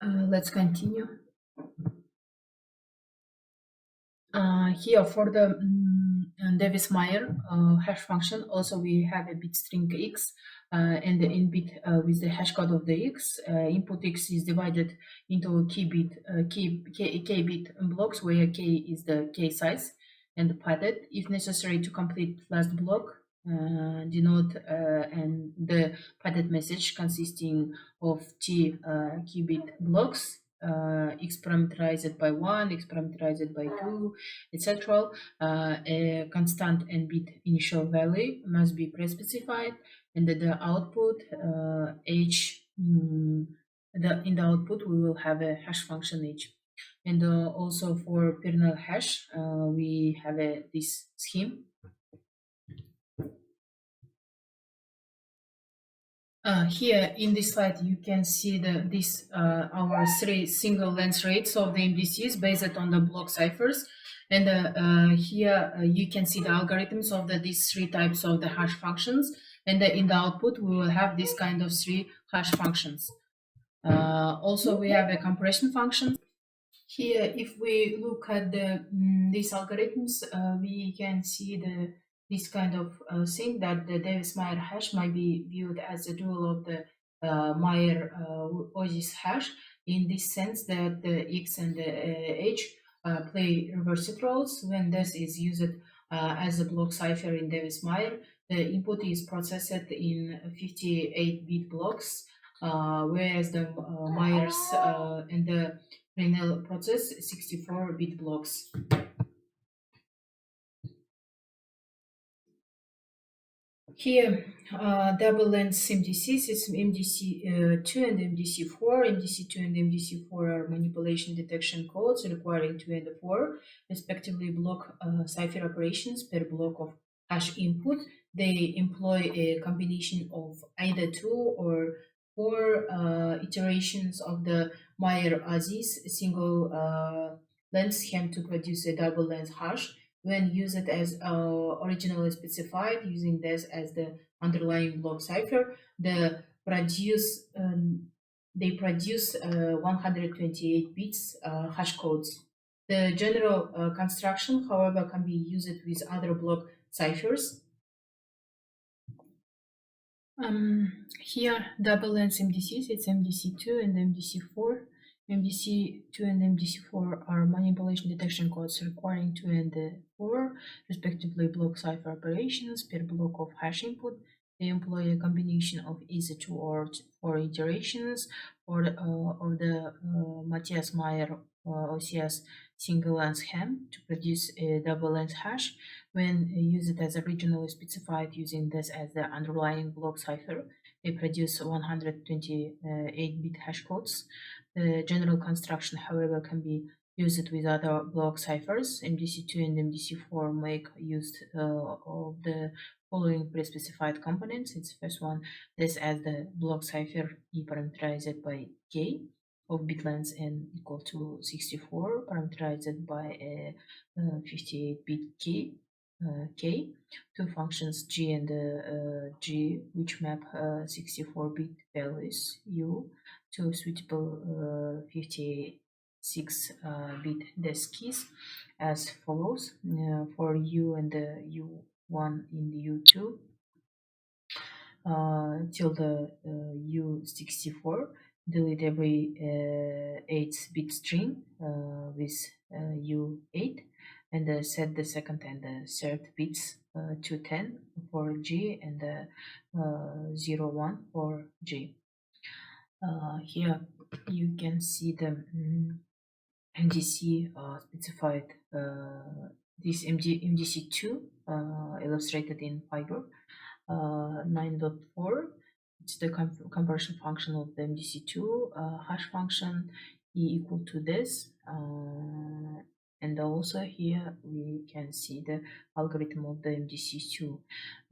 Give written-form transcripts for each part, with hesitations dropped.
Let's continue. Here for the Davis-Meyer hash function, also we have a bit string x and the in bit with the hash code of the x. Input x is divided into k bit blocks where k is the k size and padded if necessary to complete last block. Denote and the padded message consisting of t qubit blocks, x parameterized by 1, x parameterized by 2, etc. A constant n bit initial value must be pre-specified, and the output h in the output we will have a hash function h. And also for kernel hash we have this scheme. Here in this slide, you can see our three single length rates of the MDCs based on the block ciphers. And here you can see the algorithms of these three types of the hash functions. And in the output, we will have this kind of three hash functions. Also, we have a compression function. Here, if we look at these algorithms, we can see this kind of thing that the Davis-Meyer hash might be viewed as a dual of the Meyer Osis hash, in this sense that the X and the H play reversed roles. When this is used as a block cipher in Davis-Meyer, the input is processed in 58-bit blocks, whereas the Myers and the Fresnel process 64-bit blocks. Here, double length MDCs is MDC2 and MDC4. MDC2 and MDC4 are manipulation detection codes requiring 2 and 4, respectively, block cipher operations per block of hash input. They employ a combination of either 2 or 4 iterations of the Meyer-Osis single length scheme to produce a double length hash. When used as originally specified, using this as the underlying block cipher, they produce 128 bits hash codes. The general construction, however, can be used with other block ciphers. Here, double length MDCs, it's MDC2 and MDC4. MDC2 and MDC4 are manipulation detection codes requiring 2 and 4, respectively, block cipher operations per block of hash input. They employ a combination of either 2 or 4 iterations or of the Matthias Meyer OCS single length scheme to produce a double length hash. When used as originally specified using this as the underlying block cipher, they produce 128-bit hash codes. The general construction, however, can be used with other block ciphers. MDC2 and MDC4 make use of the following pre-specified components. It's first one, this as the block cipher E parameterized by K of bit length n equal to 64, parameterized by a 58-bit K. Two functions G and G, which map 64-bit values U to suitable 56-bit desk keys as follows. For U and U1 in U2 till the U64, delete every 8-bit string with U8 and set the second and the third bits to 10 for G and 01 for G. Here you can see the MDC specified this MDC2 illustrated in figure 9.4. It's the conversion function of the MDC2 hash function E equal to this. And also here we can see the algorithm of the MDC2.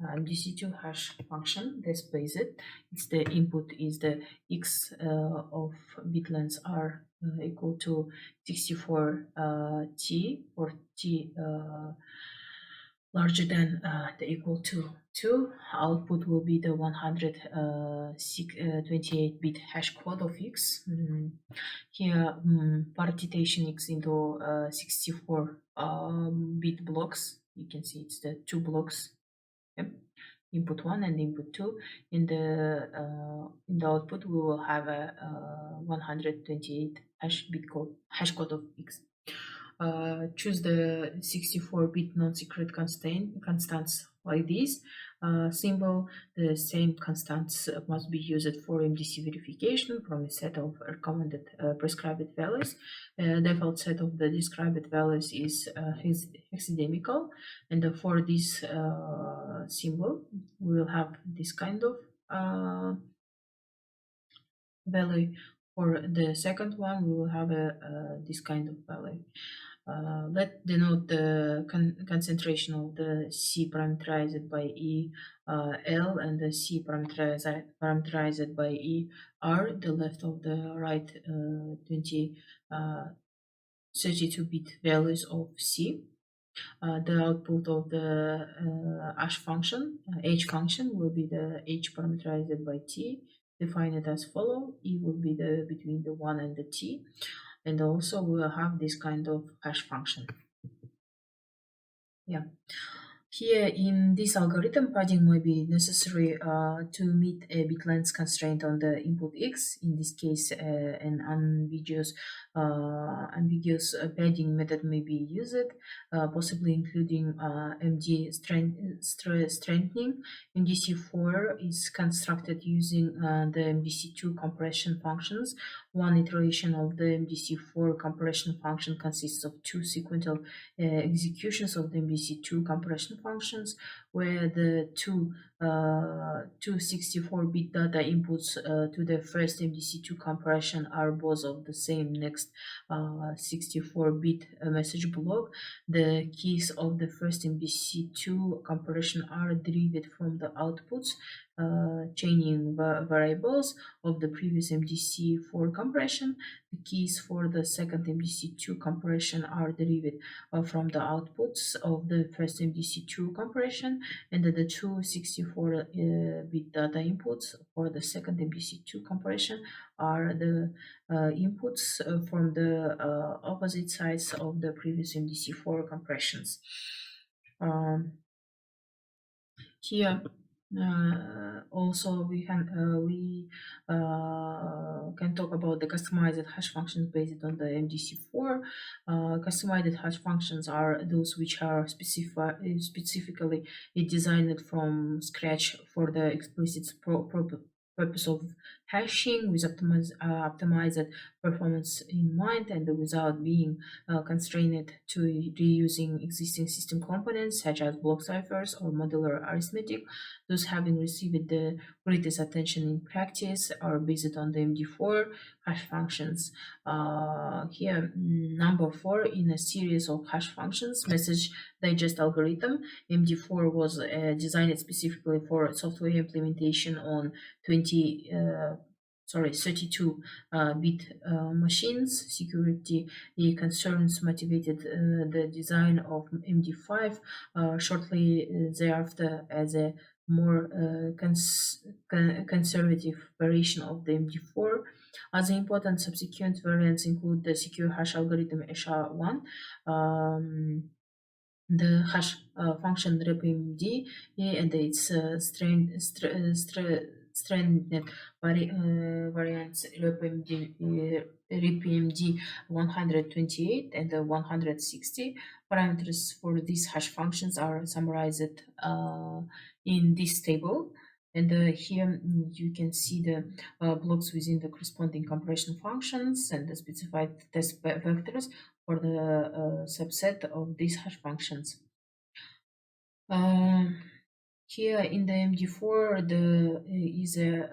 MDC2 hash function displays it. It's the input is the x of bit length r equal to 64 t or t larger than the equal to 2, output will be the 128-bit hash code of X. Here, partition X into 64 bit blocks. You can see it's the two blocks. Yep. Input 1 and input 2. In the output, we will have a 128 hash code of X. Choose the 64-bit non-secret constants like this. Symbol, the same constants must be used for MDC verification from a set of recommended prescribed values. Default set of the described values is hexadecimal, and for this symbol, we will have this kind of value. For the second one, we will have this kind of value. Let denote the concentration of the C parameterized by E L and the C parameterized by E R, the left of the right 32-bit values of C. The output of the h function will be the h parameterized by t, defined as follow. E will be the between the 1 and the t, and also we'll have this kind of hash function. Yeah. Here in this algorithm, padding may be necessary to meet a bit length constraint on the input X. In this case, an ambiguous padding method may be used, possibly including MD strengthening. MDC4 is constructed using the MDC2 compression functions. One iteration of the MDC4 compression function consists of two sequential executions of the MDC2 compression functions, where the two 64-bit data inputs to the first MDC2 compression are both of the same next 64-bit message block. The keys of the first MDC2 compression are derived from the outputs chaining variables of the previous MDC4 compression. The keys for the second MDC2 compression are derived from the outputs of the first MDC2 compression, and the two 64-bit data inputs for the second MDC2 compression are the inputs from the opposite sides of the previous MDC4 compressions. Here also we can talk about the customized hash functions based on the MDC4. Customized hash functions are those which are specifically designed from scratch for the explicit purpose of hashing, with optimized performance in mind, and without being constrained to reusing existing system components such as block ciphers or modular arithmetic. Those having received the greatest attention in practice are based on the MD4 hash functions. Here, number 4 in a series of hash functions message digest algorithm. MD4 was designed specifically for software implementation on 32-bit machines. Security concerns motivated the design of MD5 shortly thereafter as a more conservative variation of the MD4. Other important subsequent variants include the secure hash algorithm SHA-1, the hash function repmd, and its stranded variants repmd 128 and 160. Parameters for these hash functions are summarized in this table, and here you can see the blocks within the corresponding compression functions and the specified test vectors for the subset of these hash functions. Here in the MD4, is a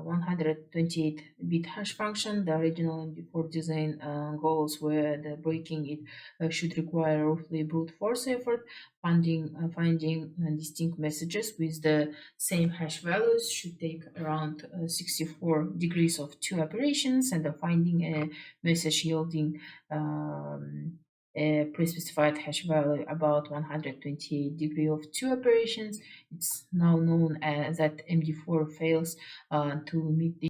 128-bit hash function. The original MD4 design goals were the breaking it should require roughly brute force effort. Finding distinct messages with the same hash values should take around 64 degrees of two operations, and finding a message yielding pre-specified hash value about 128 degree of two operations. It's now known as that MD4 fails to meet the